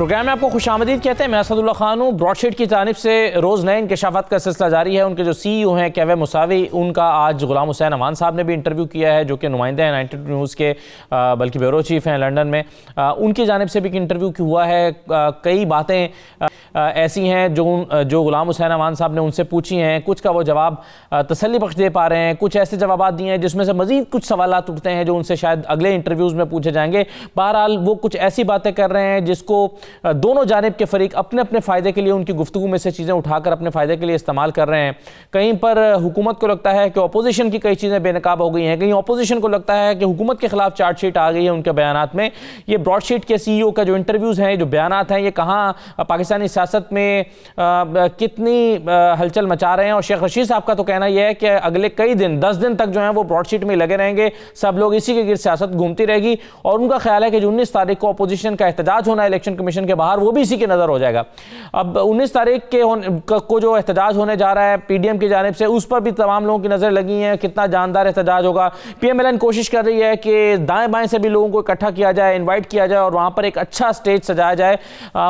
Programme میں آپ کو خوش آمدید کہتے ہیں. میں اسد اللہ خان ہوں. براڈ شیٹ کی جانب سے روز نئے انکشافات کا سلسلہ جاری ہے. ان کے جو سی ای او ہیں کیوے مساوی، ان کا آج غلام حسین امان صاحب نے بھی انٹرویو کیا ہے، جو کہ نمائندے ہیں 92 نیوز کے، بلکہ بیورو چیف ہیں لنڈن میں. ان کی جانب سے بھی انٹرویو ہوا ہے. کئی باتیں ایسی ہیں جو غلام حسین امان صاحب نے ان سے پوچھی ہیں. کچھ کا وہ جواب تسلی بخش دے پا رہے ہیں، کچھ ایسے جوابات دیے ہیں جس میں سے مزید کچھ سوالات اٹھتے ہیں جو ان سے شاید اگلے انٹرویوز میں پوچھے جائیں گے. بہرحال وہ کچھ ایسی باتیں کر رہے ہیں جس کو دونوں جانب کے فریق اپنے اپنے فائدے کے لیے ان کی گفتگو میں سے چیزیں اٹھا کر اپنے فائدے کے لیے استعمال کر رہے ہیں. کہیں پر حکومت کو لگتا ہے کہ اپوزیشن کی کئی چیزیں بے نقاب ہو گئی ہیں، کہیں اپوزیشن کو لگتا ہے کہ حکومت کے خلاف چارج شیٹ آ گئی ہے ان کے بیانات میں. یہ براڈ شیٹ کے سی ای او کا جو انٹرویوز ہیں، جو بیانات ہیں، یہ کہاں پاکستانی سیاست میں کتنی ہلچل مچا رہے ہیں. اور شیخ رشید صاحب کا تو کہنا یہ ہے کہ اگلے کئی دن 10 دن تک جو ہیں وہ براڈ شیٹ میں لگے رہیں گے. سب لوگ اسی کے گرد سیاست گھومتی رہے گی. اور ان کا خیال ہے کہ جو 19 تاریخ کو اپوزیشن کا احتجاج ہونا ہے الیکشن کمیشن کے باہر، وہ بھی اسی کے نظر ہو جائے گا. اب 19 تاریخ کو جو احتجاج ہونے جا رہا ہے پی ڈی ایم کی جانب سے، اس پر بھی تمام لوگوں کی نظر لگی ہیں. کتنا جاندار احتجاج ہوگا. پی ایم ایل این کوشش کر رہی ہے کہ دائیں بائیں سے بھی لوگوں کو اکٹھا کیا جائے، انوائٹ کیا جائے اور وہاں پر ایک اچھا سٹیج سجایا جائے.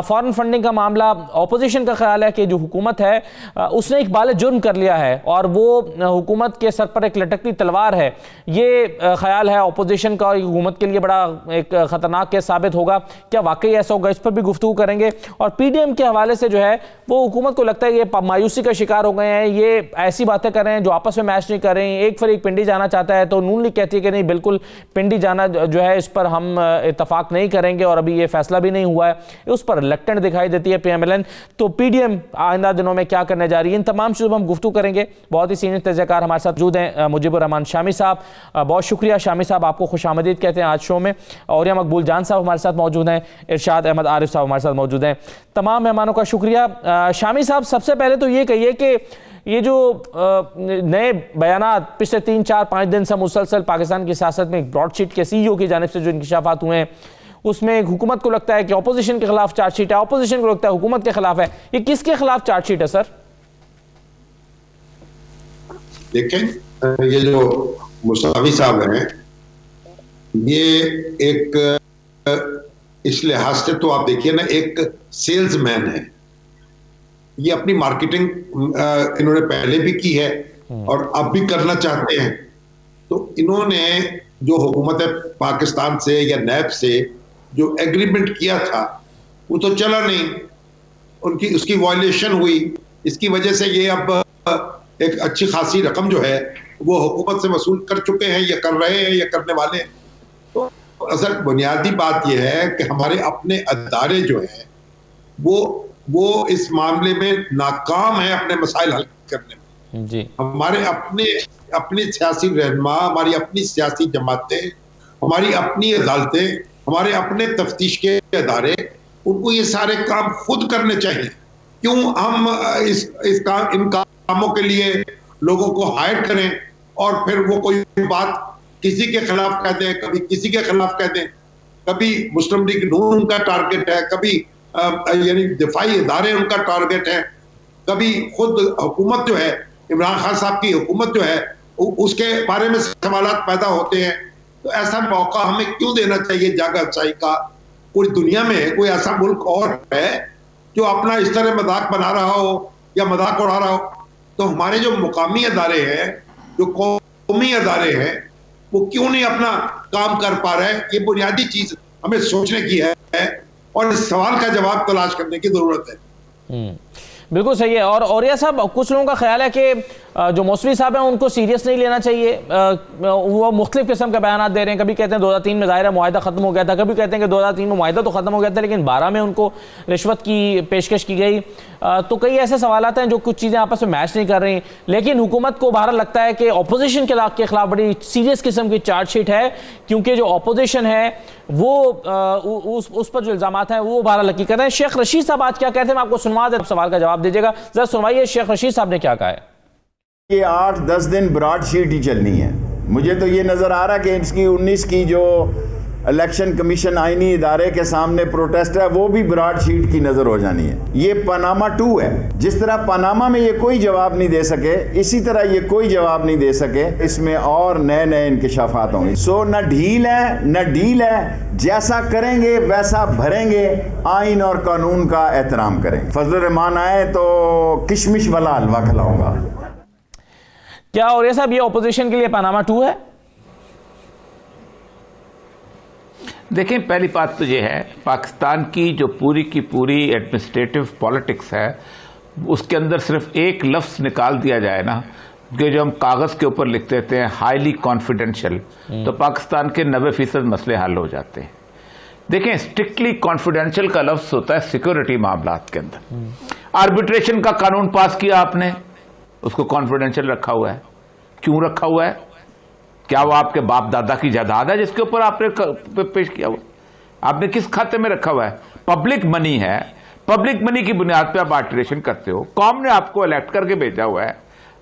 فارن فنڈنگ کا معاملہ، اپوزیشن کا خیال ہے کہ جو حکومت ہے اس نے ایک بال جرم کر لیا ہے اور وہ حکومت کے سر پر ایک لٹکتی تلوار ہے. یہ خیال ہے اپوزیشن کا، حکومت کے لیے بڑا ایک خطرناک کیس ثابت ہوگا. کیا واقعی ایسا ہوگا؟ اس پر بھی گفتگو کریں گے. اور پی ڈی ایم کے حوالے سے جو ہے وہ حکومت کو لگتا ہے یہ مایوسی کا شکار ہو گئے ہیں، یہ ایسی باتیں کر رہے ہیں جو آپس میں میچ نہیں کر رہے ہیں. ایک فریق پنڈی جانا چاہتا ہے تو نون لیگ کہتی ہے کہ نہیں، بالکل پنڈی جانا جو ہے اس پر ہم اتفاق نہیں کریں گے اور ابھی یہ فیصلہ بھی نہیں ہوا ہے. اس پر ریلکٹنٹ دکھائی دیتی ہے پی ایم ایل این. تو پی ڈی ایم آئندہ دنوں میں کیا کرنے جا رہی ہے، ان تمام چیزوں پر ہم گفتگو کریں گے. بہت ہی سینئر تجزیہ کار ہمارے ساتھ موجود ہیں مجیب الرحمان شامی صاحب. بہت شکریہ شامی صاحب، آپ کو خوش آمدید کہتے ہیں آج شو میں. اور یہ مقبول جان صاحب ہمارے ساتھ موجود ہیں، ارشاد احمد عارف صاحب ہمارے ساتھ موجود ہیں. تمام مہمانوں کا شکریہ. شامی صاحب، سب سے پہلے تو یہ کہیے کہ یہ جو نئے بیانات پچھلے 3 4 5 دن سے مسلسل پاکستان کی سیاست میں براڈ شیٹ کے سی ای او کی جانب سے جو انکشافات ہوئے ہیں، اس میں حکومت کو لگتا ہے کہ اپوزیشن کے خلاف چارج شیٹ ہے، اپوزیشن کو لگتا ہے حکومت کے خلاف ہے. یہ کس کے خلاف چارج شیٹ ہے سر؟ دیکھیں، یہ جو مساوی صاحب ہیں، یہ ایک اس لحاظ سے تو آپ دیکھیے نا، ایک سیلز مین ہے. یہ اپنی مارکیٹنگ انہوں نے پہلے بھی کی ہے اور اب بھی کرنا چاہتے ہیں. تو انہوں نے جو حکومت پاکستان سے یا نیب سے جو ایگریمنٹ کیا تھا وہ تو چلا نہیں، اس کی وائلیشن ہوئی. اس کی وجہ سے یہ اب ایک اچھی خاصی رقم جو ہے وہ حکومت سے وصول کر چکے ہیں یا کر رہے ہیں یا کرنے والے ہیں. تو اصل بنیادی بات یہ ہے کہ ہمارے اپنے ادارے جو ہیں وہ اس معاملے میں ناکام ہیں اپنے مسائل حل کرنے میں. جی، ہمارے اپنے سیاسی رہنما، ہماری اپنی سیاسی جماعتیں، ہماری اپنی عدالتیں، ہمارے اپنے تفتیش کے ادارے، ان کو یہ سارے کام خود کرنے چاہیے. کیوں ہم ان کاموں کے لیے لوگوں کو ہائر کریں اور پھر وہ کوئی بات کسی کے خلاف کہہ دیں، کبھی کسی کے خلاف کہہ دیں. کبھی مسلم لیگ نون کا ٹارگٹ ہے، کبھی یعنی دفاعی ادارے ان کا ٹارگٹ ہے، کبھی خود حکومت جو ہے، عمران خان صاحب کی حکومت جو ہے، اس کے بارے میں سوالات پیدا ہوتے ہیں. تو ایسا موقع ہمیں کیوں دینا چاہیے جاگ اچھائی کا؟ پوری دنیا میں کوئی ایسا ملک اور ہے جو اپنا اس طرح مذاق بنا رہا ہو یا مذاق اڑا رہا ہو؟ تو ہمارے جو مقامی ادارے ہیں، جو قومی ادارے ہیں، وہ کیوں نہیں اپنا کام کر پا رہے ہیں؟ یہ بنیادی چیز ہمیں سوچنے کی ہے اور اس سوال کا جواب تلاش کرنے کی ضرورت ہے. بالکل صحیح ہے. اور اوریا صاحب، کچھ لوگوں کا خیال ہے کہ جو موسوی صاحب ہیں ان کو سیریس نہیں لینا چاہیے. وہ مختلف قسم کے بیانات دے رہے ہیں. کبھی کہتے ہیں 2003 میں ظاہر ہے معاہدہ ختم ہو گیا تھا، کبھی کہتے ہیں کہ 2003 میں معاہدہ تو ختم ہو گیا تھا لیکن 12 میں ان کو رشوت کی پیشکش کی گئی. تو کئی ایسے سوالات ہیں جو کچھ چیزیں آپس میں میچ نہیں کر رہی. لیکن حکومت کو بہرحال لگتا ہے کہ اپوزیشن کے خلاف بڑی سیریس قسم کی چارج شیٹ ہے، کیونکہ جو اپوزیشن ہے وہ اس پر جو الزامات ہیں وہ بہرحال لکی کر رہے ہیں. شیخ رشید صاحب آج کیا کہتے ہیں، میں آپ کو سنوا دیں، سوال کا جواب دیجیے گا. ذرا سنوائیے شیخ رشید صاحب نے کیا کہا ہے. یہ 8-10 دن براڈ شیٹ ہی چلنی ہے. مجھے تو یہ نظر آ رہا کہ اس کی 19 کی جو الیکشن کمیشن آئینی ادارے کے سامنے پروٹیسٹ ہے، وہ بھی براڈ شیٹ کی نظر ہو جانی ہے۔ یہ پاناما 2 ہے۔ جس طرح پاناما میں یہ کوئی جواب نہیں دے سکے، اسی طرح یہ کوئی جواب نہیں دے سکے، اس میں اور نئے نئے انکشافات ہوں گے۔ سو نہ ڈھیل ہے نہ ڈیل ہے، جیسا کریں گے ویسا بھریں گے، آئین اور قانون کا احترام کریں گے۔ فضل الرحمان آئے تو کشمش والا حلوہ کھلاؤں گا۔ کیا اور یہ صاحب یہ اپوزیشن کے لیے پاناما 2 ہے؟ دیکھیں، پہلی بات تو یہ ہے، پاکستان کی جو پوری کی پوری ایڈمنسٹریٹو پالیٹکس ہے، اس کے اندر صرف ایک لفظ نکال دیا جائے نا، کہ جو ہم کاغذ کے اوپر لکھ دیتے ہیں ہائیلی کانفیڈینشیل، تو پاکستان کے 90% مسئلے حل ہو جاتے ہیں۔ دیکھیں، اسٹرکٹلی کانفیڈینشیل کا لفظ ہوتا ہے سیکورٹی معاملات کے اندر۔ آربیٹریشن کا قانون پاس کیا آپ نے، اس کو کانفیڈینشیل رکھا ہوا ہے۔ کیوں رکھا ہوا ہے؟ کیا وہ آپ کے باپ دادا کی جائیداد ہے جس کے اوپر آپ نے پیش کیا ہوا؟ آپ نے کس کھاتے میں رکھا ہوا ہے؟ پبلک منی ہے، پبلک منی کی بنیاد پہ آپ آربیٹریشن کرتے ہو، قوم نے آپ کو الیکٹ کر کے بھیجا ہوا ہے،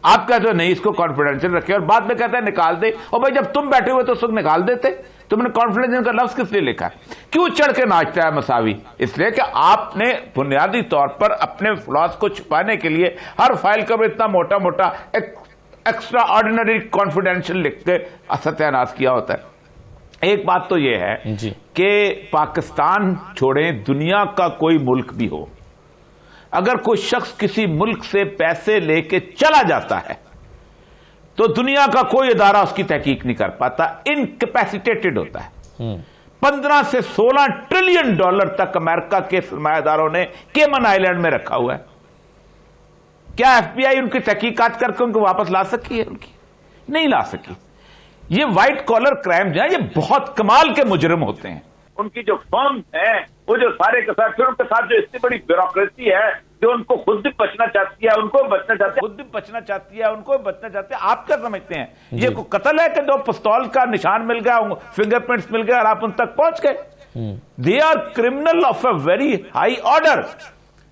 آپ کہتے ہو نہیں اس کو کانفیڈینشیل رکھے، اور بعد میں کہتے ہیں نکال دے، اور بھائی جب تم بیٹھے ہوئے تو اس وقت نکال دیتے، تم نے کانفیڈینشیل کا لفظ کس لیے لکھا ہے؟ کیوں چڑھ کے ناچتا ہے مساوی؟ اس لیے کہ آپ نے بنیادی طور پر اپنے فلاس کو چھپانے کے لیے ہر فائل کا اتنا موٹا موٹا ایکسٹرا آرڈینری کانفیڈینشیل لکھ کے ستیہ ناش کیا ہوتا ہے۔ ایک بات تو یہ ہے کہ پاکستان چھوڑیں، دنیا کا کوئی ملک بھی ہو، اگر کوئی شخص کسی ملک سے پیسے لے کے چلا جاتا ہے تو دنیا کا کوئی ادارہ اس کی تحقیق نہیں کر پاتا، انکیپیسیٹیٹڈ ہوتا ہے۔ 15 سے 16 ٹریلین ڈالر تک امریکہ کے سرمایہ داروں نے کیمن آئیلینڈ میں رکھا ہوا ہے۔ کیا ایف بی آئی ان کی تحقیقات کر کے ان کو واپس لا سکی ہے؟ ان کی نہیں لا سکی۔ یہ وائٹ کالر کرائم جو ہے، یہ بہت کمال کے مجرم ہوتے ہیں۔ ان کی جو فرم ہیں، وہ جو سارے کے ساتھ، پھر ان کے ساتھ جو اتنی بڑی بیوروکریسی ہے جو ان کو خود بھی بچنا چاہتی ہے، ان کو بچنا چاہتی ہے، خود بھی بچنا چاہتی ہے، ان کو بچنا چاہتے ہیں۔ آپ کیا سمجھتے ہیں یہ کوئی قتل ہے کہ دو پستول کا نشان مل گیا، فنگر پرنٹس مل گئے اور آپ ان تک پہنچ گئے؟ They are criminal of a very high order,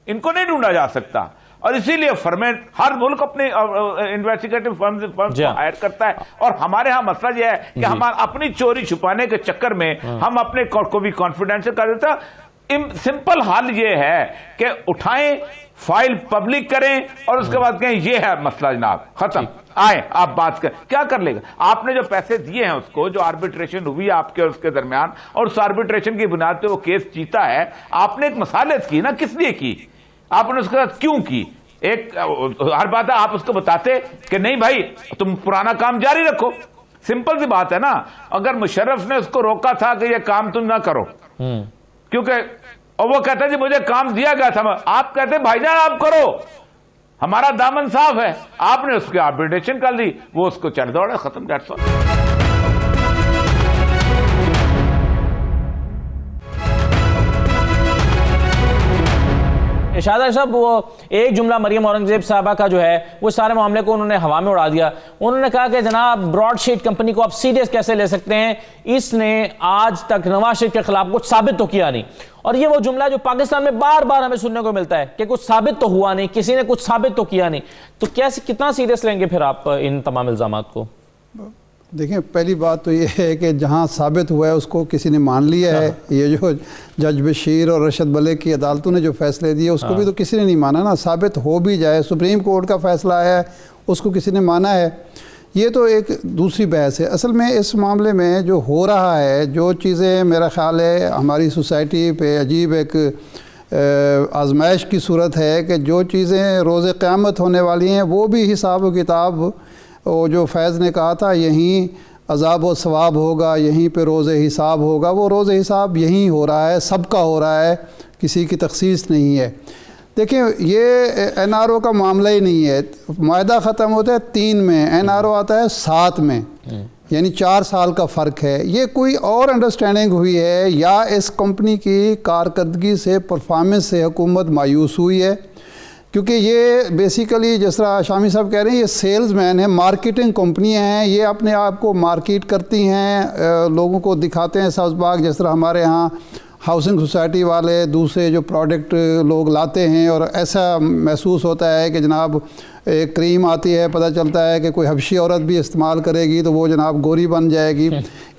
ان کو نہیں ڈھونڈا جا سکتا۔ اور اسی لیے فرمنٹ ہر ملک اپنے انویسٹیگیٹو فرمز کو ہائر کرتا ہے، اور ہمارے ہاں مسئلہ یہ ہے کہ ہم اپنی چوری چھپانے کے چکر میں ہم اپنے کو بھی کانفیڈینشیل کر دیتا۔ سمپل حل یہ ہے کہ اٹھائیں، فائل پبلک کریں، اور اس کے بعد کہیں یہ ہے مسئلہ جناب، ختم، آئیں آپ بات کریں۔ کیا کر لے گا؟ آپ نے جو پیسے دیے ہیں اس کو، جو آربیٹریشن ہوئی آپ کے اور اس کے درمیان، اور اس آربیٹریشن کی بنیاد پہ وہ کیس جیتا ہے، آپ نے ایک مصالحت کی نا، کس لیے کی؟ آپ نے اس کے ساتھ کیوں کی؟ ایک ہر بات ہے آپ اس کو بتاتے کہ نہیں بھائی تم پرانا کام جاری رکھو، سمپل سی بات ہے نا۔ اگر مشرف نے اس کو روکا تھا کہ یہ کام تم نہ کرو، کیونکہ اور وہ کہتا ہے جی مجھے کام دیا گیا تھا، آپ کہتے بھائی جان آپ کرو، ہمارا دامن صاف ہے، آپ نے اس کی آربیٹریشن کر دی، وہ اس کو چڑھ دوڑا، ختم، دیٹس آل۔ شاہد صاحب، وہ ایک جملہ مریم اورنگزیب صاحبہ کا جو ہے، وہ سارے معاملے کو انہوں نے ہوا میں اڑا دیا۔ انہوں نے کہا کہ جناب براڈ شیٹ کمپنی کو آپ سیریس کیسے لے سکتے ہیں، اس نے آج تک نواز شریف کے خلاف کچھ ثابت تو کیا نہیں۔ اور یہ وہ جملہ جو پاکستان میں بار بار ہمیں سننے کو ملتا ہے کہ کچھ ثابت تو ہوا نہیں، کسی نے کچھ ثابت تو کیا نہیں۔ تو کتنا سیریس لیں گے پھر آپ ان تمام الزامات کو؟ دیکھیں، پہلی بات تو یہ ہے کہ جہاں ثابت ہوا ہے اس کو کسی نے مان لیا ہے۔ یہ جو جج بشیر اور رشد بلے کی عدالتوں نے جو فیصلے دیے اس کو بھی تو کسی نے نہیں مانا نا۔ ثابت ہو بھی جائے، سپریم کورٹ کا فیصلہ آیا ہے، اس کو کسی نے مانا ہے؟ یہ تو ایک دوسری بحث ہے۔ اصل میں اس معاملے میں جو ہو رہا ہے، جو چیزیں میرا خیال ہے ہماری سوسائٹی پہ عجیب ایک آزمائش کی صورت ہے کہ جو چیزیں روز قیامت ہونے والی ہیں وہ بھی حساب و کتاب، وہ جو فیض نے کہا تھا یہیں عذاب و ثواب ہوگا، یہیں پہ روز حساب ہوگا، وہ روز حساب یہیں ہو رہا ہے، سب کا ہو رہا ہے، کسی کی تخصیص نہیں ہے۔ دیکھیں، یہ این آر او کا معاملہ ہی نہیں ہے۔ معاہدہ ختم ہوتا ہے 3 میں، این آر او آتا ہے 7 میں، یعنی 4 سال کا فرق ہے۔ یہ کوئی اور انڈرسٹینڈنگ ہوئی ہے یا اس کمپنی کی کارکردگی سے، پرفارمنس سے حکومت مایوس ہوئی ہے؟ کیونکہ یہ بیسیکلی جس طرح شامی صاحب کہہ رہے ہیں، یہ سیلز مین ہیں، مارکیٹنگ کمپنیاں ہیں، یہ اپنے آپ کو مارکیٹ کرتی ہیں، لوگوں کو دکھاتے ہیں سبز باغ، جس طرح ہمارے ہاں ہاؤسنگ سوسائٹی والے دوسرے جو پروڈکٹ لوگ لاتے ہیں، اور ایسا محسوس ہوتا ہے کہ جناب ایک کریم آتی ہے، پتہ چلتا ہے کہ کوئی حبشی عورت بھی استعمال کرے گی تو وہ جناب گوری بن جائے گی۔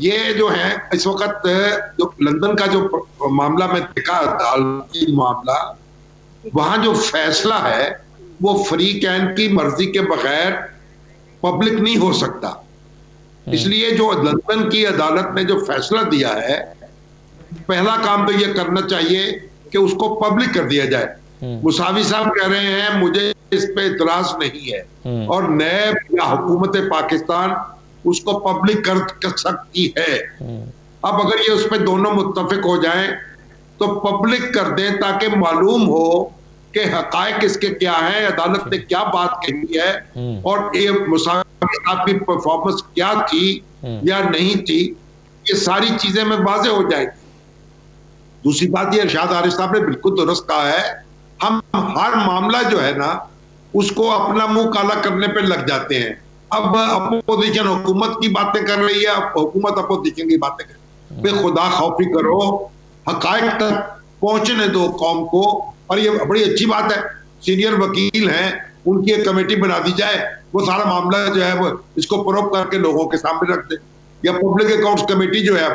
یہ جو ہے اس وقت جو لندن کا جو معاملہ میں دیکھا عدالتی معاملہ، وہاں جو فیصلہ ہے وہ فریق عین کی مرضی کے بغیر پبلک نہیں ہو سکتا. اس لیے جو لندن کی عدالت نے جو فیصلہ دیا ہے، پہلا کام تو یہ کرنا چاہیے کہ اس کو پبلک کر دیا جائے. مساوی صاحب کہہ رہے ہیں مجھے اس پہ اعتراض نہیں ہے، اور نیب یا حکومت پاکستان اس کو پبلک کر سکتی ہے. اب اگر یہ اس پہ دونوں متفق ہو جائیں تو پبلک کر دیں تاکہ معلوم ہو کہ حقائق اس کے کیا ہیں، عدالت نے کیا بات کہی ہے، اور مساوی صاحب کی پرفارمنس کیا تھی یا نہیں تھی. یہ ساری چیزیں میں واضح ہو جائیں گی. دوسری بات یہ ارشاد عارف صاحب نے بالکل درست کہا ہے، ہم ہر معاملہ جو ہے نا اس کو اپنا منہ کالا کرنے پہ لگ جاتے ہیں. اب اپوزیشن حکومت کی باتیں کر رہی ہے، اب حکومت اپوزیشن کی باتیں کر رہی ہے. بے خدا خوفی کرو، حقائق تک پہنچنے دو قوم کو. اور یہ بڑی اچھی بات ہے، سینئر وکیل ہیں، ان کی ایک کمیٹی بنا دی جائے، وہ سارا معاملہ جو ہے وہ اس کو پروب کر کے لوگوں کے سامنے رکھ دے. یا پبلک اکاؤنٹس کمیٹی جو ہے،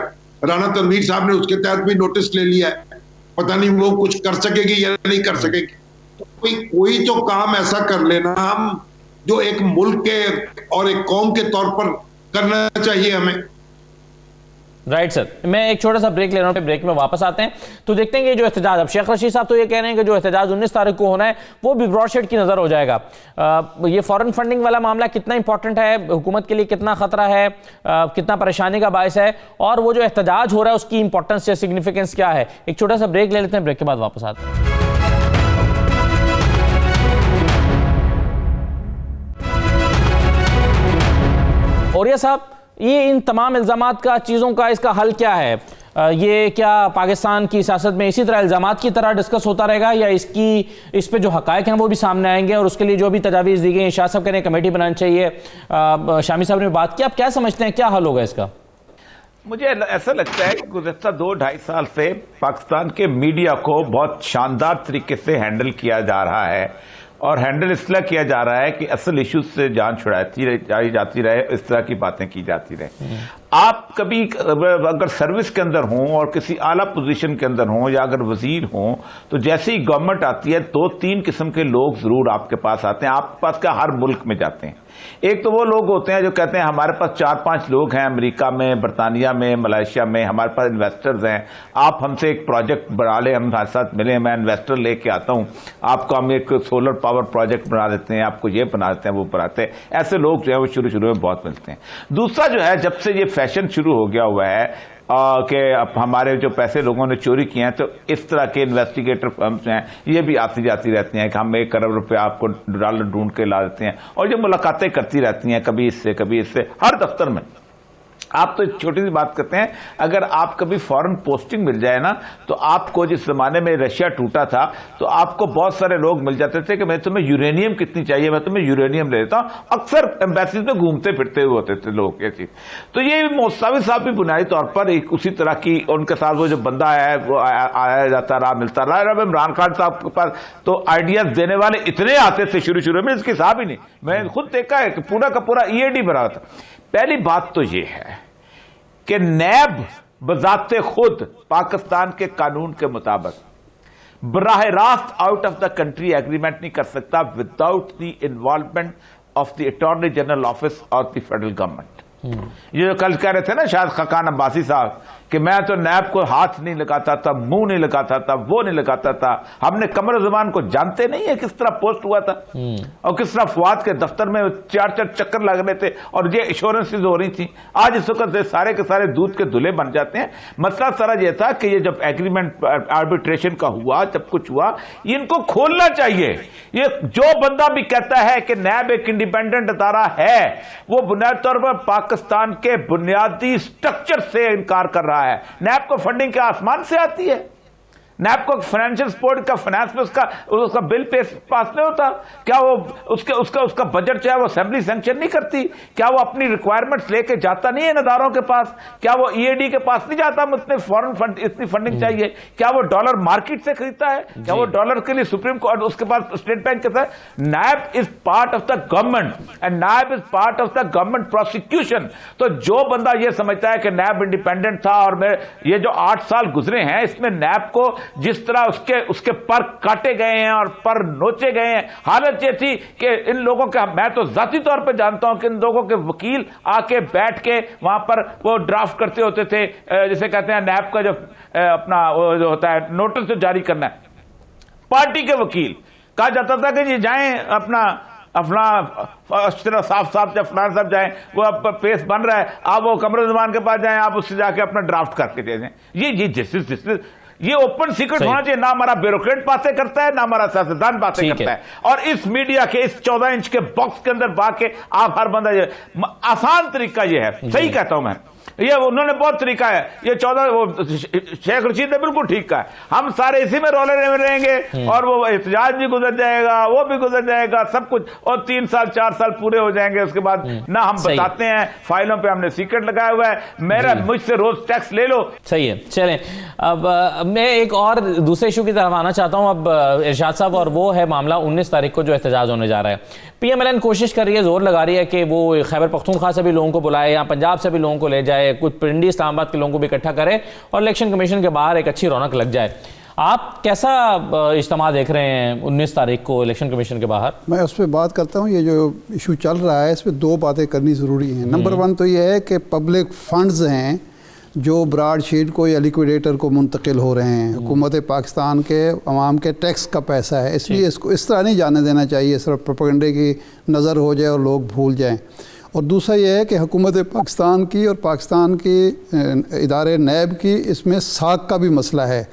رانا تنویر صاحب نے اس کے تحت بھی نوٹس لے لیا ہے. پتہ نہیں وہ کچھ کر سکے گی یا نہیں کر سکے گی. کوئی تو کام ایسا کر لینا ہم جو ایک ملک کے اور ایک قوم کے طور پر کرنا چاہیے ہمیں. رائٹ سر، میں ایک چھوٹا سا بریک لے رہا ہوں، بریک میں واپس آتے ہیں تو دیکھتے ہیں کہ جو احتجاج، اب شیخ رشید صاحب تو یہ کہہ رہے ہیں کہ جو احتجاج 19 تاریخ کو ہونا ہے وہ بھی براڈ شیڈ کی نظر ہو جائے گا. یہ فورن فنڈنگ والا معاملہ کتنا امپورٹنٹ ہے، حکومت کے لیے کتنا خطرہ ہے، کتنا پریشانی کا باعث ہے، اور وہ جو احتجاج ہو رہا ہے اس کی امپورٹنس یا سگنیفیکنس کیا ہے. ایک چھوٹا سا بریک لے لیتے ہیں، بریک کے بعد واپس آتے ہیں. اوریہ صاحب، یہ ان تمام الزامات کا، چیزوں کا، اس کا حل کیا ہے؟ یہ کیا پاکستان کی سیاست میں اسی طرح الزامات کی طرح ڈسکس ہوتا رہے گا، یا اس پہ جو حقائق ہیں وہ بھی سامنے آئیں گے، اور اس کے لیے جو بھی تجاویز دی گئی ہیں، شاہ صاحب کہہ رہے ہیں کمیٹی بنانی چاہیے، شامی صاحب نے بات کی، آپ کیا سمجھتے ہیں کیا حل ہوگا اس کا؟ مجھے ایسا لگتا ہے کہ گزشتہ 2-2.5 سال سے پاکستان کے میڈیا کو بہت شاندار طریقے سے ہینڈل کیا جا رہا ہے، اور ہینڈل اس طرح کیا جا رہا ہے کہ اصل ایشوز سے جان چھڑائی جاتی رہے، اس طرح کی باتیں کی جاتی رہے. آپ کبھی اگر سروس کے اندر ہوں اور کسی اعلیٰ پوزیشن کے اندر ہوں، یا اگر وزیر ہوں، تو جیسے ہی گورنمنٹ آتی ہے 2-3 قسم کے لوگ ضرور آپ کے پاس آتے ہیں. آپ کے پاس کیا ہر ملک میں جاتے ہیں. ایک تو وہ لوگ ہوتے ہیں جو کہتے ہیں ہمارے پاس 4-5 لوگ ہیں امریکہ میں، برطانیہ میں، ملائیشیا میں، ہمارے پاس انویسٹرز ہیں، آپ ہم سے ایک پروجیکٹ بنا لیں، ہم ہمارے ساتھ ملیں، میں انویسٹر لے کے آتا ہوں، آپ کو ہم ایک سولر پاور پروجیکٹ بنا دیتے ہیں، آپ کو یہ بنا دیتے ہیں، وہ بناتے ہیں. ایسے لوگ جو ہے وہ شروع میں بہت ملتے ہیں. دوسرا جو ہے، جب سے یہ فیشن شروع ہو گیا ہوا ہے کہ اب ہمارے جو پیسے لوگوں نے چوری کیے ہیں، تو اس طرح کے انویسٹیگیٹر فرمز ہیں، یہ بھی آتی جاتی رہتی ہیں کہ ہم 1 کروڑ روپے آپ کو ڈالر ڈھونڈ کے لا دیتے ہیں، اور یہ ملاقاتیں کرتی رہتی ہیں، کبھی اس سے ہر دفتر میں. آپ تو ایک چھوٹی سی بات کرتے ہیں، اگر آپ کبھی فورن پوسٹنگ مل جائے نا، تو آپ کو جس زمانے میں رشیا ٹوٹا تھا تو آپ کو بہت سارے لوگ مل جاتے تھے کہ میں تمہیں یورینیم کتنی چاہیے، میں تمہیں یورینیم لے دیتا ہوں. اکثر ایمبیسیز میں گھومتے پھرتے ہوئے ہوتے تھے لوگ یہ چیز. تو یہ موساوی صاحب بھی بنیادی طور پر ایک اسی طرح کی، ان کے ساتھ وہ جو بندہ ہے وہ آیا جاتا رہا، ملتا رہا. عمران خان صاحب کے پاس تو آئیڈیاز دینے والے اتنے آتے تھے شروع میں، اس کے حساب ہی نہیں. میں خود دیکھا ہے کہ پورا کا پورا EAD بنا تھا. پہلی بات تو یہ ہے کہ نیب بذات خود پاکستان کے قانون کے مطابق براہ راست out of the country agreement نہیں کر سکتا without the involvement of the attorney general office اور دی فیڈرل گورنمنٹ. یہ جو کل کہہ رہے تھے نا شاید خاقان عباسی صاحب کہ میں تو نیب کو ہاتھ نہیں لگاتا تھا، منہ نہیں لگاتا تھا، وہ نہیں لگاتا تھا. ہم نے قمر زمان کو جانتے نہیں ہے کس طرح پوسٹ ہوا تھا، اور کس طرح فواد کے دفتر میں 4 چکر لگ رہے تھے، اور یہ ایشورنسز ہو رہی تھیں. آج اس وقت سارے کے سارے دودھ کے دھلے بن جاتے ہیں. مسئلہ سارا یہ تھا کہ یہ جب ایگریمنٹ آربیٹریشن کا ہوا، جب کچھ ہوا، ان کو کھولنا چاہیے. یہ جو بندہ بھی کہتا ہے کہ نیب ایک انڈیپینڈنٹ ادارہ ہے، وہ بنیادی طور پر پاکستان کے بنیادی سٹرکچر سے انکار کر رہا ہے. نیب کو فنڈنگ کے آسمان سے آتی ہے. نیب کو فائنینشیل سپورٹ کا فائنانس میں اس کا بل پاس نہیں ہوتا؟ کیا وہ اس کا بجٹ جو ہے وہ اسمبلی سینکشن نہیں کرتی؟ کیا وہ اپنی ریکوائرمنٹس لے کے جاتا نہیں ہے ان اداروں کے پاس؟ کیا وہ ای اے ڈی کے پاس نہیں جاتا ہم اتنے فورن فنڈ اتنی فنڈنگ چاہیے؟ کیا وہ ڈالر مارکیٹ سے خریدتا ہے؟ کیا وہ ڈالر کے لیے سپریم کورٹ اس کے پاس اسٹیٹ بینک کے ساتھ؟ NAB is part of the government and NAB is part of the government prosecution. تو جو بندہ یہ سمجھتا ہے کہ نیب انڈیپینڈنٹ تھا اور یہ جو 8 سال گزرے ہیں اس میں نیب کو جس طرح اس کے پر کاٹے گئے ہیں اور پر نوچے گئے ہیں، حالت یہ تھی کہ ان لوگوں کا، میں تو ذاتی طور پہ جانتا ہوں کہ ان لوگوں کے وکیل آ کے بیٹھ کے وہاں پر وہ ڈرافٹ کرتے ہوتے تھے، جسے کہتے ہیں نیب کا جو اپنا جو ہوتا ہے نوٹس جو جاری کرنا ہے، پارٹی کے وکیل کہا جاتا تھا کہ یہ جائیں اپنا صاف جب فلان صاحب جائیں، وہ اب پیس بن رہا ہے، آپ وہ قمر زمان کے پاس جائیں، آپ اس سے جا کے اپنا ڈرافٹ کر کے دے دیں. یہ اوپن سیکرٹ ہونا چاہیے. نہ ہمارا بیوروکریٹ باتیں کرتا ہے، نہ ہمارا سیاستدان باتیں کرتا ہے. اور اس میڈیا کے اس 14 انچ کے باکس کے اندر با کے آپ ہر بندہ، آسان طریقہ یہ ہے، صحیح کہتا ہوں میں، یہ انہوں نے بہت طریقہ ہے، یہ 14 وہ شیخ رشید نے بالکل ٹھیک کہا ہے، ہم سارے اسی میں رولے میں رہیں گے اور وہ احتجاج بھی گزر جائے گا، وہ بھی گزر جائے گا، سب کچھ، اور 3 سال 4 سال پورے ہو جائیں گے. اس کے بعد نہ ہم بتاتے ہیں، فائلوں پہ ہم نے سیکرٹ لگایا ہوا ہے، مجھ سے روز ٹیکس لے لو. صحیح ہے. چلیں اب میں ایک اور دوسرے ایشو کی طرف آنا چاہتا ہوں اب ارشاد صاحب، اور وہ ہے معاملہ 19 تاریخ کو جو احتجاج ہونے جا رہا ہے. پی ایم ایل این کوشش کر رہی ہے، زور لگا رہی ہے کہ وہ خیبر پختونخوا سے بھی لوگوں کو بلائے یا پنجاب سے بھی لوگوں کو لے جائے، کچھ پنڈی اسلام آباد کے لوگوں کو بھی اکٹھا کرے اور الیکشن کمیشن کے باہر ایک اچھی رونق لگ جائے. آپ کیسا اجتماع دیکھ رہے ہیں 19 تاریخ کو الیکشن کمیشن کے باہر؟ میں اس پہ بات کرتا ہوں. یہ جو ایشو چل رہا ہے اس پہ 2 باتیں کرنی ضروری ہیں. نمبر 1 تو یہ ہے کہ پبلک فنڈز ہیں جو براڈ شیٹ کو یا لیکویڈیٹر کو منتقل ہو رہے ہیں، حکومت پاکستان کے عوام کے ٹیکس کا پیسہ ہے، اس لیے اس کو اس طرح نہیں جانے دینا چاہیے، صرف پروپیگنڈے کی نظر ہو جائے اور لوگ بھول جائیں. اور دوسرا یہ ہے کہ حکومت پاکستان کی اور پاکستان کی ادارے نیب کی اس میں ساکھ کا بھی مسئلہ ہے.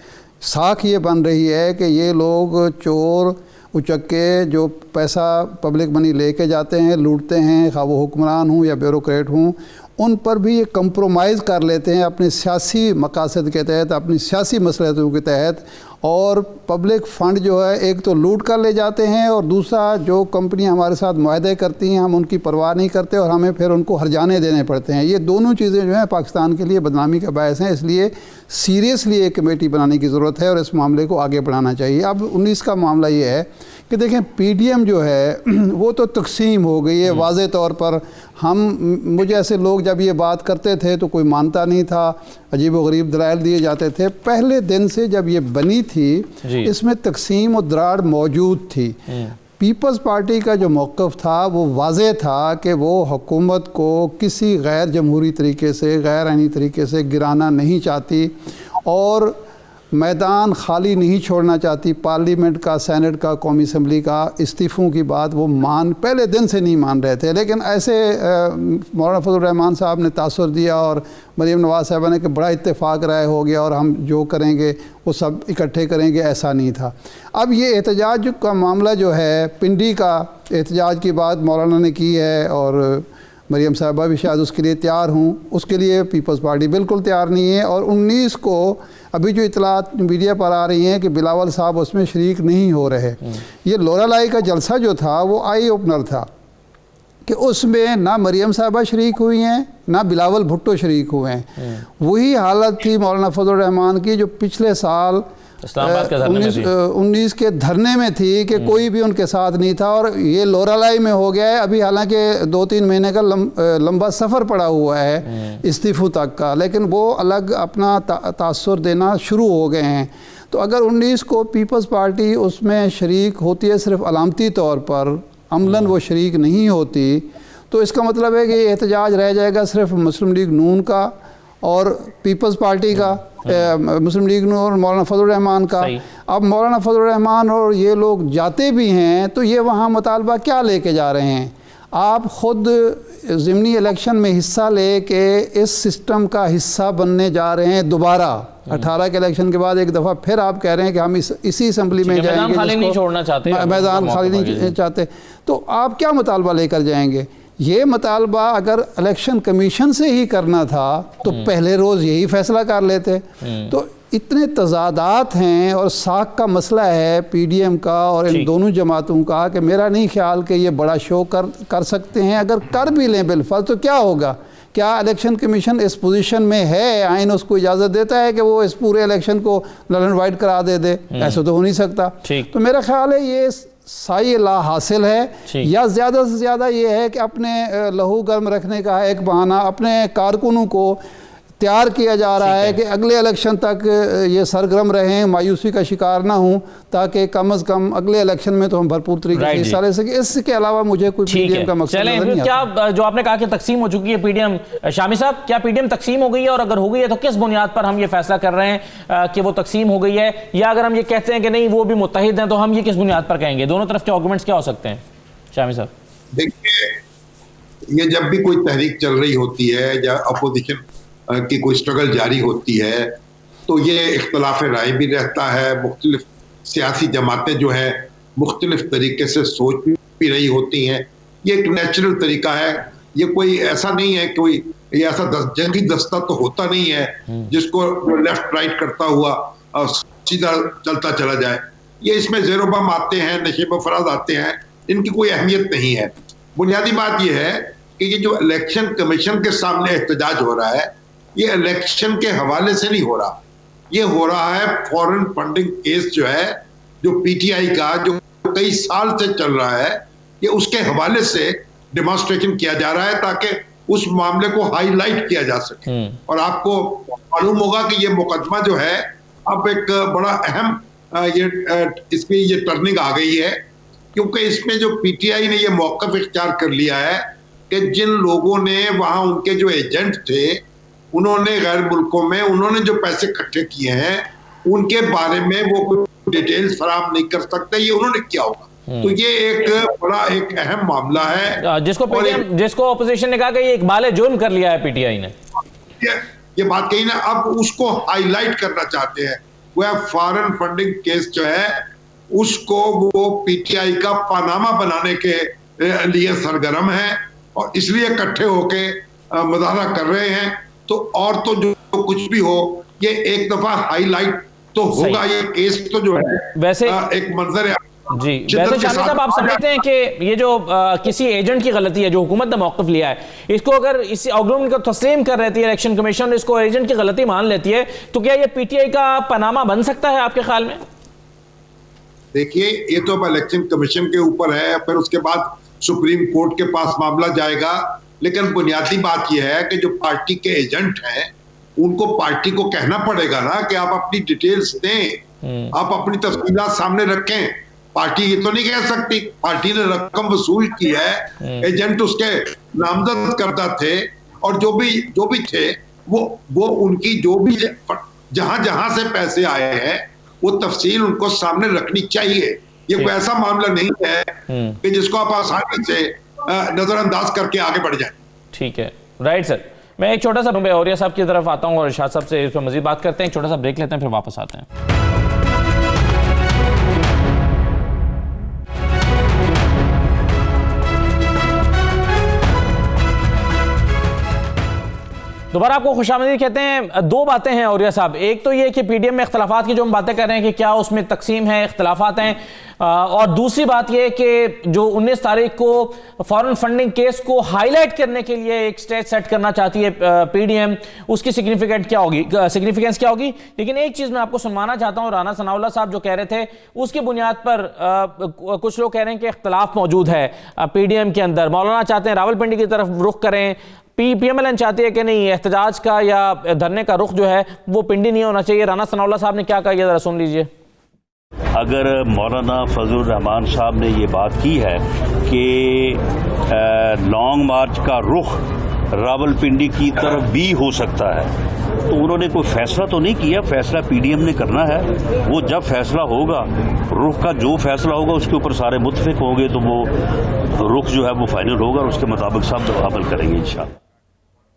ساکھ یہ بن رہی ہے کہ یہ لوگ چور اچکے جو پیسہ پبلک منی لے کے جاتے ہیں، لوٹتے ہیں، خواہ وہ حکمران ہوں یا بیوروکریٹ ہوں، ان پر بھی یہ کمپرومائز کر لیتے ہیں اپنے سیاسی مقاصد کے تحت، اپنی سیاسی مصلحتوں کے تحت، اور پبلک فنڈ جو ہے ایک تو لوٹ کر لے جاتے ہیں، اور دوسرا جو کمپنیاں ہمارے ساتھ معاہدے کرتی ہیں ہم ان کی پرواہ نہیں کرتے اور ہمیں پھر ان کو ہرجانے دینے پڑتے ہیں. یہ دونوں چیزیں جو ہیں پاکستان کے لیے بدنامی کا باعث ہیں. اس لیے سیریسلی ایک کمیٹی بنانے کی ضرورت ہے اور اس معاملے کو آگے بڑھانا چاہیے. اب 19 کا معاملہ یہ ہے کہ دیکھیں پی ڈی ایم جو ہے وہ تو تقسیم ہو گئی ہے واضح طور پر. مجھے ایسے لوگ جب یہ بات کرتے تھے تو کوئی مانتا نہیں تھا، عجیب و غریب دلائل دیے جاتے تھے. پہلے دن سے جب یہ بنی تھی اس میں تقسیم و دراڑ موجود تھی. پیپلز پارٹی کا جو موقف تھا وہ واضح تھا کہ وہ حکومت کو کسی غیر جمہوری طریقے سے، غیر آئینی طریقے سے گرانا نہیں چاہتی اور میدان خالی نہیں چھوڑنا چاہتی. پارلیمنٹ کا، سینٹ کا، قومی اسمبلی کا استعفوں کی بات وہ پہلے دن سے نہیں مان رہے تھے. لیکن ایسے مولانا فضل الرحمان صاحب نے تاثر دیا اور مریم نواز صاحبہ نے کہ بڑا اتفاق رائے ہو گیا اور ہم جو کریں گے وہ سب اکٹھے کریں گے. ایسا نہیں تھا. اب یہ احتجاج کا معاملہ جو ہے، پنڈی کا احتجاج کی بات مولانا نے کی ہے اور مریم صاحبہ بھی شاید اس کے لیے تیار ہوں، اس کے لیے پیپلز پارٹی بالکل تیار نہیں ہے. اور 19 کو ابھی جو اطلاعات میڈیا پر آ رہی ہیں کہ بلاول صاحب اس میں شریک نہیں ہو رہے. یہ لورا لائی کا جلسہ جو تھا وہ آئی اوپنر تھا کہ اس میں نہ مریم صاحبہ شریک ہوئی ہیں نہ بلاول بھٹو شریک ہوئے ہیں. وہی حالت تھی مولانا فضل الرحمان کی جو پچھلے سال 19 کے دھرنے میں تھی کہ کوئی بھی ان کے ساتھ نہیں تھا. اور یہ لورا لائی میں ہو گیا ہے ابھی، حالانکہ 2-3 مہینے کا لمبا سفر پڑا ہوا ہے استعفوں تک کا، لیکن وہ الگ اپنا تاثر دینا شروع ہو گئے ہیں. تو اگر 19 کو پیپلز پارٹی اس میں شریک ہوتی ہے صرف علامتی طور پر، عملاً وہ شریک نہیں ہوتی، تو اس کا مطلب ہے کہ یہ احتجاج رہ جائے گا صرف مسلم لیگ نون کا اور پیپلز پارٹی کا، مسلم لیگ نون اور مولانا فضل الرحمان کا. اب مولانا فضل الرحمان اور یہ لوگ جاتے بھی ہیں تو یہ وہاں مطالبہ کیا لے کے جا رہے ہیں؟ آپ خود ضمنی الیکشن میں حصہ لے کے اس سسٹم کا حصہ بننے جا رہے ہیں دوبارہ. 18 کے الیکشن کے بعد ایک دفعہ پھر آپ کہہ رہے ہیں کہ ہم اسی اسمبلی میں جائیں گے، میدان خالی نہیں چھوڑنا چاہتے، میدان خالی نہیں چاہتے. تو آپ کیا مطالبہ لے کر جائیں گے؟ یہ مطالبہ اگر الیکشن کمیشن سے ہی کرنا تھا تو پہلے روز یہی فیصلہ کر لیتے. تو اتنے تضادات ہیں اور ساکھ کا مسئلہ ہے پی ڈی ایم کا اور ان دونوں جماعتوں کا کہ میرا نہیں خیال کہ یہ بڑا شو کر سکتے ہیں. اگر کر بھی لیں بالفرض تو کیا ہوگا؟ کیا الیکشن کمیشن اس پوزیشن میں ہے، آئین اس کو اجازت دیتا ہے کہ وہ اس پورے الیکشن کو نل اینڈ وائٹ کرا دے؟ ایسا تو ہو نہیں سکتا. تو میرا خیال ہے یہ سائے لا حاصل ہے، یا زیادہ سے زیادہ یہ ہے کہ اپنے لہو گرم رکھنے کا ایک بہانہ اپنے کارکنوں کو تیار کیا جا رہا ہے کہ اگلے الیکشن تک یہ سرگرم رہیں، مایوسی کا شکار نہ ہوں، تاکہ کم از کم اگلے الیکشن میں تو ہم بھرپور طریقے سے حصہ لے سکیں. اس کے علاوہ مجھے کوئی پی ڈی ایم کا مقصد نظر نہیں آتا. کیا جو آپ نے کہا کہ تقسیم ہو چکی ہے پی ڈی ایم، شامی صاحب کیا پی ڈی ایم تقسیم ہو گئی ہے، اور اگر ہو گئی ہے تو کس بنیاد پر ہم یہ فیصلہ کر رہے ہیں کہ وہ تقسیم ہو گئی ہے، یا اگر ہم یہ کہتے ہیں کہ نہیں وہ بھی متحد ہیں تو ہم یہ کس بنیاد پر کہیں گے؟ دونوں طرف کے آرگومنٹس کیا ہو سکتے ہیں شامی صاحب؟ دیکھیے، یہ جب بھی کوئی تحریک چل رہی ہوتی ہے یا اپوزیشن کی کوئی سٹرگل جاری ہوتی ہے تو یہ اختلاف رائے بھی رہتا ہے. مختلف سیاسی جماعتیں جو ہے مختلف طریقے سے سوچ بھی رہی ہوتی ہیں. یہ ایک نیچرل طریقہ ہے. یہ کوئی ایسا نہیں ہے، کوئی یہ ایسا جنگی دستہ تو ہوتا نہیں ہے جس کو لیفٹ رائٹ کرتا ہوا سیدھا چلتا چلا جائے. یہ اس میں زیر و بم آتے ہیں، نشیب و فراز آتے ہیں، ان کی کوئی اہمیت نہیں ہے. بنیادی بات یہ ہے کہ یہ جو الیکشن کمیشن کے سامنے احتجاج ہو رہا ہے یہ الیکشن کے حوالے سے نہیں ہو رہا. یہ ہو رہا ہے فورن فنڈنگ کیس جو ہے، جو پی ٹی آئی کا جو کئی سال سے چل رہا ہے، یہ اس کے حوالے سے ڈیمانسٹریشن کیا جا رہا ہے تاکہ اس معاملے کو ہائی لائٹ کیا جا سکے. اور آپ کو معلوم ہوگا کہ یہ مقدمہ جو ہے اب ایک بڑا اہم اس میں یہ ٹرننگ آ گئی ہے، کیونکہ اس میں جو پی ٹی آئی نے یہ موقف اختیار کر لیا ہے کہ جن لوگوں نے وہاں ان کے جو ایجنٹ تھے انہوں نے غیر ملکوں میں انہوں نے جو پیسے اکٹھے کیے ہیں ان کے بارے میں وہ کوئی ڈیٹیلز فراہم نہیں کر سکتے. یہ انہوں نے کیا ہوگا. تو یہ ایک بڑا ایک اہم معاملہ ہے جس کو اپوزیشن نے کہا کہ یہ اقبال جرم کر لیا ہے پی ٹی آئی نے. یہ بات کہی نا، اب اس کو ہائی لائٹ کرنا چاہتے ہیں. وہ فارن فنڈنگ کیس جو ہے اس کو وہ پی ٹی آئی کا پاناما بنانے کے لیے سرگرم ہے اور اس لیے اکٹھے ہو کے مظاہرہ کر رہے ہیں. تو اور تو جو کچھ بھی ہو یہ ایک دفعہ ہائی لائٹ تو ہوگا. یہ کیس تو جو ہے ویسے ایک منظر جی ویسے شامی صاحب آپ سمجھتے ہیں کہ یہ جو کسی ایجنٹ کی غلطی ہے جو حکومت نے موقف لیا ہے، اس کو اگر اس آرگومنٹ کو تسلیم کر رہتی ہے الیکشن کمیشن، اس کو ایجنٹ کی غلطی مان لیتی ہے، تو کیا یہ پی ٹی آئی کا پاناما بن سکتا ہے آپ کے خیال میں؟ دیکھیے، یہ تو اب الیکشن کمیشن کے اوپر ہے، پھر اس کے بعد سپریم کورٹ کے پاس معاملہ جائے گا. لیکن بنیادی بات یہ ہے کہ جو پارٹی کے ایجنٹ ہیں ان کو پارٹی کو کہنا پڑے گا نا کہ آپ اپنی ڈیٹیلز دیں، آپ اپنی تفصیلات سامنے رکھیں. پارٹی یہ تو نہیں کہہ سکتی. پارٹی نے رقم وصول کی ہے، ایجنٹ اس کے نامزد کردہ تھے، اور جو بھی تھے وہ ان کی جو بھی جہاں سے پیسے آئے ہیں وہ تفصیل ان کو سامنے رکھنی چاہیے. یہ کوئی ایسا معاملہ نہیں ہے کہ جس کو آپ آسانی سے نظر انداز کر کے آگے بڑھ جائیں. ٹھیک ہے، رائٹ سر. میں ایک چھوٹا سا اوریہ صاحب کی طرف آتا ہوں اور ارشاد صاحب سے اس پر مزید بات کرتے ہیں. ایک چھوٹا سا بریک لیتے ہیں پھر واپس آتے ہیں. دوبارہ آپ کو خوش آمدید کہتے ہیں. دو باتیں ہیں اوریہ صاحب. ایک تو یہ کہ پی ڈی ایم میں اختلافات کی جو ہم باتیں کر رہے ہیں کہ کیا اس میں تقسیم ہے، اختلافات ہیں، اور دوسری بات یہ کہ جو 19 تاریخ کو فارن فنڈنگ کیس کو ہائی لائٹ کرنے کے لیے ایک سٹیج سیٹ کرنا چاہتی ہے پی ڈی ایم، اس کی سگنیفیکینس کیا ہوگی. لیکن ایک چیز میں آپ کو سنوانا چاہتا ہوں، رانا ثناء اللہ صاحب جو کہہ رہے تھے اس کی بنیاد پر کچھ لوگ کہہ رہے ہیں کہ اختلاف موجود ہے پی ڈی ایم کے اندر. مولانا چاہتے ہیں راولپنڈی کی طرف رخ کریں، پی ایم ایل این چاہتی ہے کہ نہیں، احتجاج کا یا دھرنے کا رخ جو ہے وہ پنڈی نہیں ہونا چاہیے. رانا ثناء اللہ صاحب نے کیا کہا یہ ذرا سن لیجئے. اگر مولانا فضل الرحمان صاحب نے یہ بات کی ہے کہ لانگ مارچ کا رخ راولپنڈی کی طرف بھی ہو سکتا ہے، تو انہوں نے کوئی فیصلہ تو نہیں کیا. فیصلہ پی ڈی ایم نے کرنا ہے. وہ جب فیصلہ ہوگا، رخ کا جو فیصلہ ہوگا اس کے اوپر سارے متفق ہوں گے تو وہ رخ جو ہے وہ فائنل ہوگا اور اس کے مطابق سب عمل کریں گے انشاءاللہ.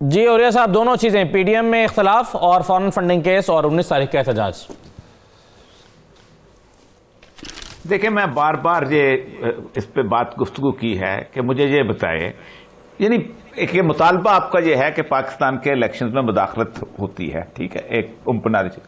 جی اوریہ صاحب، دونوں چیزیں، پی ڈی ایم میں اختلاف اور فارن فنڈنگ کیس اور 19 تاریخ کا احتجاج. دیکھیں، میں بار بار اس پہ بات گفتگو کی ہے کہ مجھے یہ بتائے، یعنی ایک یہ مطالبہ آپ کا یہ ہے کہ پاکستان کے الیکشنز میں مداخلت ہوتی ہے، ٹھیک ہے، ایک امپناری چیز،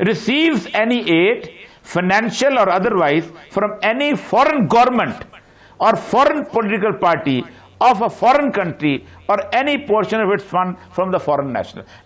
receives any aid, financial or otherwise, from any foreign government or foreign political party of a foreign country or any portion of its fund from the foreign national।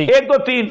1 2 3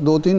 2-3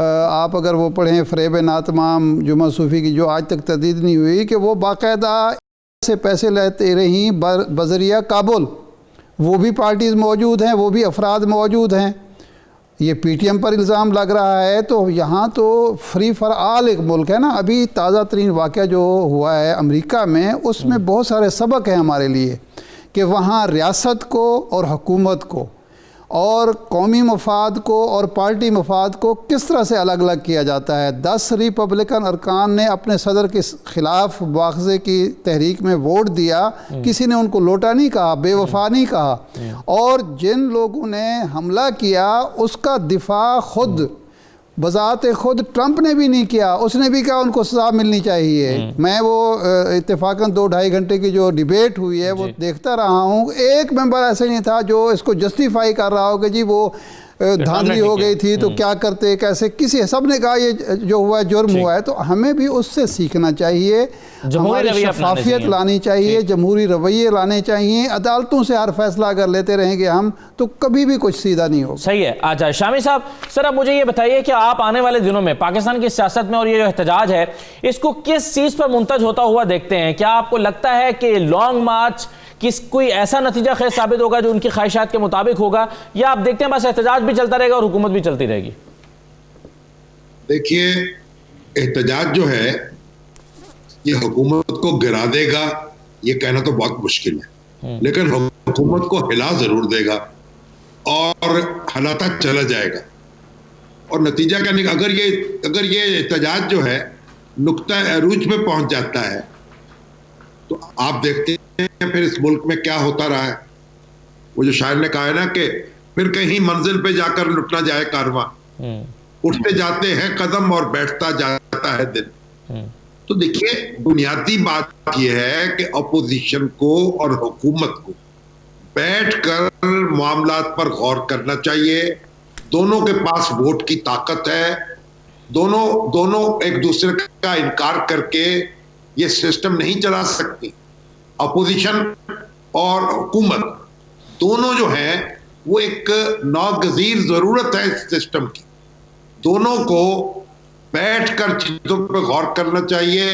آپ اگر وہ پڑھیں فریب ناتمام جمعہ صوفی کی، جو آج تک تردید نہیں ہوئی کہ وہ باقاعدہ سے پیسے لیتے رہیں بذریعہ کابل، وہ بھی پارٹیز موجود ہیں، وہ بھی افراد موجود ہیں. یہ پی ٹی ایم پر الزام لگ رہا ہے. تو یہاں تو فری فار آل ایک ملک ہے نا. ابھی تازہ ترین واقعہ جو ہوا ہے امریکہ میں، اس میں بہت سارے سبق ہیں ہمارے لیے کہ وہاں ریاست کو اور حکومت کو اور قومی مفاد کو اور پارٹی مفاد کو کس طرح سے الگ الگ کیا جاتا ہے. 10 ریپبلکن ارکان نے اپنے صدر کے خلاف مواخذے کی تحریک میں ووٹ دیا. کسی نے ان کو لوٹا نہیں کہا، بے وفا نہیں کہا. اور جن لوگوں نے حملہ کیا اس کا دفاع خود بذات خود ٹرمپ نے بھی نہیں کیا. اس نے بھی کہا ان کو سزا ملنی چاہیے. میں وہ اتفاقاً 2-2.5 گھنٹے کی جو ڈیبیٹ ہوئی ہے وہ دیکھتا رہا ہوں. ایک ممبر ایسے نہیں تھا جو اس کو جسٹیفائی کر رہا ہو کہ جی وہ دھاندلی ہو گئی تھی تو کیا کرتے کیسے. سب نے کہا یہ جو ہوا ہے جرم ہوا ہے. تو ہمیں بھی اس سے سیکھنا چاہیے، ہماری شفافیت لانی چاہیے، جمہوری رویے لانے چاہیے. عدالتوں سے ہر فیصلہ اگر لیتے رہیں گے ہم تو کبھی بھی کچھ سیدھا نہیں ہوگا. صحیح ہے. اچھا شامی صاحب، سر اب مجھے یہ بتائیے کہ آپ آنے والے دنوں میں پاکستان کی سیاست میں اور یہ جو احتجاج ہے اس کو کس چیز پر منتج ہوتا ہوا دیکھتے ہیں؟ کیا آپ کو لگتا ہے کہ لانگ مارچ کوئی ایسا نتیجہ خیز ثابت ہوگا جو ان کی خواہشات کے مطابق ہوگا، یا آپ دیکھتے ہیں بس احتجاج بھی چلتا رہے گا اور حکومت بھی چلتی رہے گی؟ دیکھیے، احتجاج جو ہے یہ حکومت کو گرا دے گا یہ کہنا تو بہت مشکل ہے، لیکن حکومت کو ہلا ضرور دے گا اور ہلاتا چلا جائے گا. اور نتیجہ کیا نکلے اگر یہ احتجاج جو ہے نقطہ عروج پہ پہنچ جاتا ہے تو آپ دیکھتے ہیں پھر اس ملک میں کیا ہوتا رہا ہے. وہ جو شاعر نے کہا ہے نا کہ پھر کہیں منزل پہ جا کر لٹنا جائے کارواں، اٹھتے جاتے ہیں قدم اور بیٹھتا جاتا ہے دل. تو دیکھیے، بنیادی بات یہ ہے کہ اپوزیشن کو اور حکومت کو بیٹھ کر معاملات پر غور کرنا چاہیے. دونوں کے پاس ووٹ کی طاقت ہے. دونوں ایک دوسرے کا انکار کر کے یہ سسٹم نہیں چلا سکتی. اپوزیشن اور حکومت دونوں جو ہیں وہ ایک ناگزیر ضرورت ہے اس سسٹم کی. دونوں کو بیٹھ کر چیزوں پہ غور کرنا چاہیے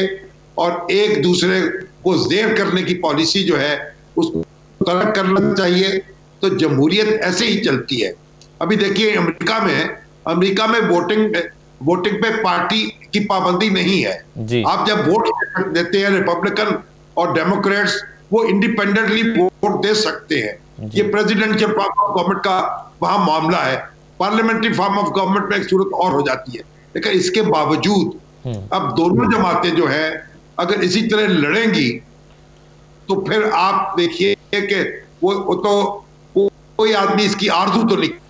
اور ایک دوسرے کو زیر کرنے کی پالیسی جو ہے اس کو ترک کرنا چاہیے. تو جمہوریت ایسے ہی چلتی ہے. ابھی دیکھیے امریکہ میں ووٹنگ پہ پارٹی کی پابندی نہیں ہے. آپ جب ووٹ دیتے ہیں ریپبلکن اور ڈیموکریٹس وہ انڈیپینڈنٹلی ووٹ دے سکتے ہیں. یہ پریزیڈنشل فارم آف گورنمنٹ کا وہاں معاملہ ہے. پارلیمنٹری فارم آف گورنمنٹ میں ایک صورت اور ہو جاتی ہے. لیکن اس کے باوجود اب دونوں جماعتیں جو ہیں اگر اسی طرح لڑیں گی تو پھر آپ دیکھیے کہ وہ تو کوئی آدمی اس کی آرزو تو نہیں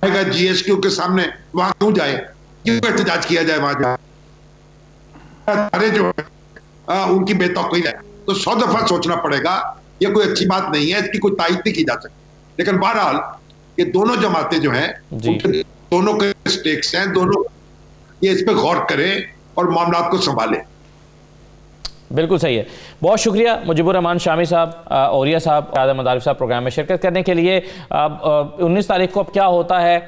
گا جی ایس کیو کے سامنے وہاں کیوں جائے، کیوں احتجاج کیا جائے وہاں جو ان کی بے توقعی ہے. تو 100 دفعہ سوچنا پڑے گا. یہ کوئی اچھی بات نہیں ہے، اس کی کوئی تائید نہیں کی جا سکتی. لیکن بہرحال یہ دونوں جماعتیں جو ہیں دونوں کے سٹیکس ہیں، دونوں یہ اس پہ غور کریں اور معاملات کو سنبھالیں. بالکل صحیح ہے. بہت شکریہ مجیب الرحمان شامی صاحب، اوریہ صاحب، قائد مدارف صاحب پروگرام میں شرکت کرنے کے لیے. 19 تاریخ کو اب کیا ہوتا ہے،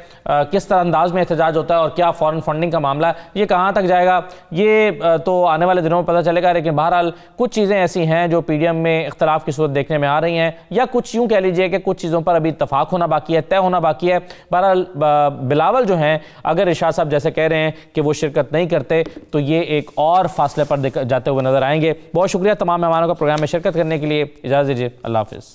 کس طرح انداز میں احتجاج ہوتا ہے اور کیا فورن فنڈنگ کا معاملہ یہ کہاں تک جائے گا یہ تو آنے والے دنوں میں پتہ چلے گا. لیکن بہرحال کچھ چیزیں ایسی ہیں جو پی ڈی ایم میں اختلاف کی صورت دیکھنے میں آ رہی ہیں، یا کچھ یوں کہہ لیجئے کہ کچھ چیزوں پر ابھی اتفاق ہونا باقی ہے، طے ہونا باقی ہے. بہرحال بلاول جو ہیں اگر ارشاد صاحب جیسے کہہ رہے ہیں کہ وہ شرکت نہیں کرتے تو یہ ایک اور فاصلے پر جاتے ہوئے نظر آئیں گے. بہت شکریہ تمام مہمانوں کا پروگرام میں شرکت کرنے کے لیے. اجازت دیجیے. اللہ حافظ.